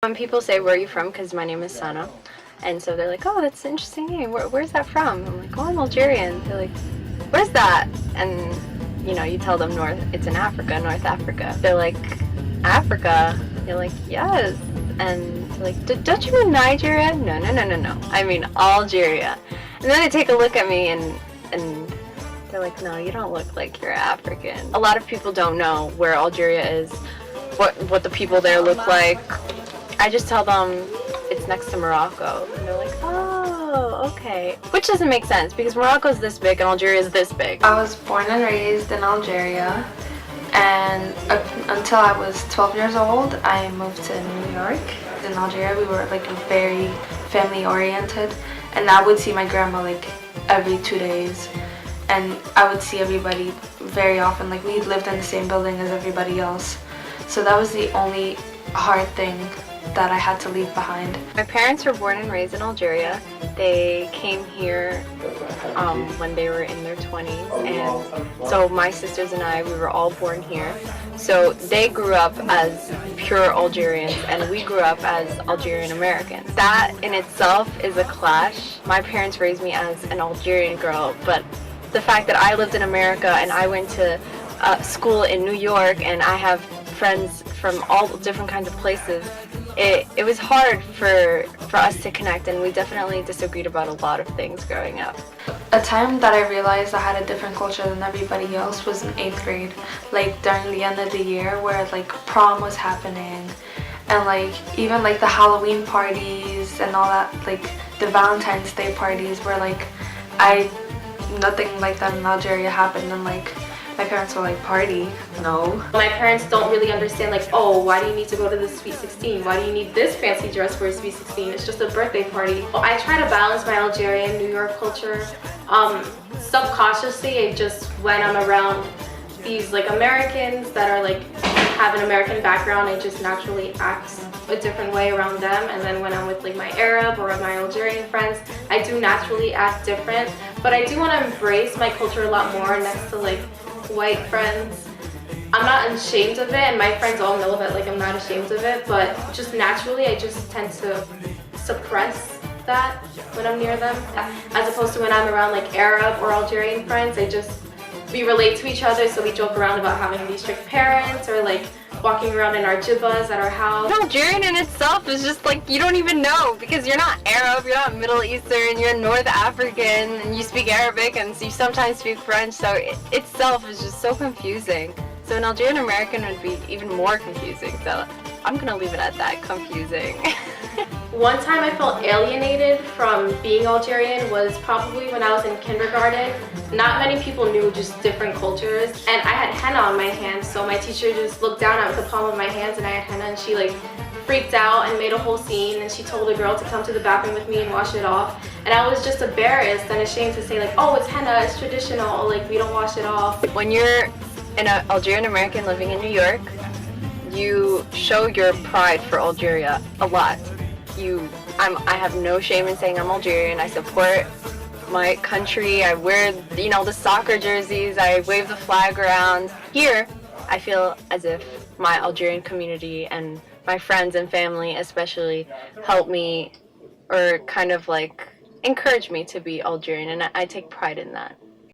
When people say, "Where are you from?" because my name is Sana, and so they're like, "Oh, that's an interesting name. Where's that from?" I'm like, "Oh, I'm Algerian." They're like, "Where's that?" And you tell them it's in Africa, North Africa. They're like, "Africa?" You're like, "Yes." And they're like, "Don't you mean Nigeria?" No, no, no, no, no. I mean Algeria. And then they take a look at me and they're like, "No, you don't look like you're African." A lot of people don't know where Algeria is, what the people there look like. I just tell them it's next to Morocco, and they're like, "Oh, okay." Which doesn't make sense because Morocco's this big and Algeria is this big. I was born and raised in Algeria, and until I was 12 years old, I moved to New York. In Algeria, we were like very family oriented, and I would see my grandma like every 2 days, and I would see everybody very often. Like we lived in the same building as everybody else, so that was the only hard thing that I had to leave behind. My parents were born and raised in Algeria. They came here when they were in their 20s, and so my sisters and I, we were all born here. So they grew up as pure Algerians, and we grew up as Algerian Americans. That in itself is a clash. My parents raised me as an Algerian girl, but the fact that I lived in America and I went to school in New York and I have friends from all different kinds of places, it was hard for us to connect, and we definitely disagreed about a lot of things growing up. A time that I realized I had a different culture than everybody else was in 8th grade, like during the end of the year where like prom was happening, and like even like the Halloween parties and all that, like the Valentine's Day parties where like nothing like that in Algeria happened, and like my parents were like, "Party? No." My parents don't really understand, like, oh, why do you need to go to the Sweet 16? Why do you need this fancy dress for a Sweet 16? It's just a birthday party. Well, I try to balance my Algerian, New York culture. Subconsciously, when I'm around these like Americans that are like have an American background, I just naturally act a different way around them. And then when I'm with like my Arab or my Algerian friends, I do naturally act different. But I do want to embrace my culture a lot more next to like white friends. I'm not ashamed of it, and my friends all know that like I'm not ashamed of it, but just naturally I just tend to suppress that when I'm near them, as opposed to when I'm around like Arab or Algerian friends. We relate to each other, so we joke around about having these strict parents or like walking around in our jibbas at our house. Algerian in itself is just like, you don't even know, because you're not Arab, you're not Middle Eastern, you're North African, and you speak Arabic, and you sometimes speak French, so it itself is just so confusing. So an Algerian American would be even more confusing, so I'm gonna leave it at that, confusing. One time I felt alienated from being Algerian was probably when I was in kindergarten. Not many people knew just different cultures, and I had henna on my hands, so my teacher just looked down at the palm of my hands and I had henna, and she like freaked out and made a whole scene, and she told a girl to come to the bathroom with me and wash it off. And I was just embarrassed and ashamed to say like, "Oh, it's henna, it's traditional, like we don't wash it off." When you're an Algerian American living in New York, you show your pride for Algeria a lot. I have no shame in saying I'm Algerian. I support my country. I wear, the soccer jerseys. I wave the flag around. Here, I feel as if my Algerian community and my friends and family especially help me, or kind of like encourage me to be Algerian, and I take pride in that.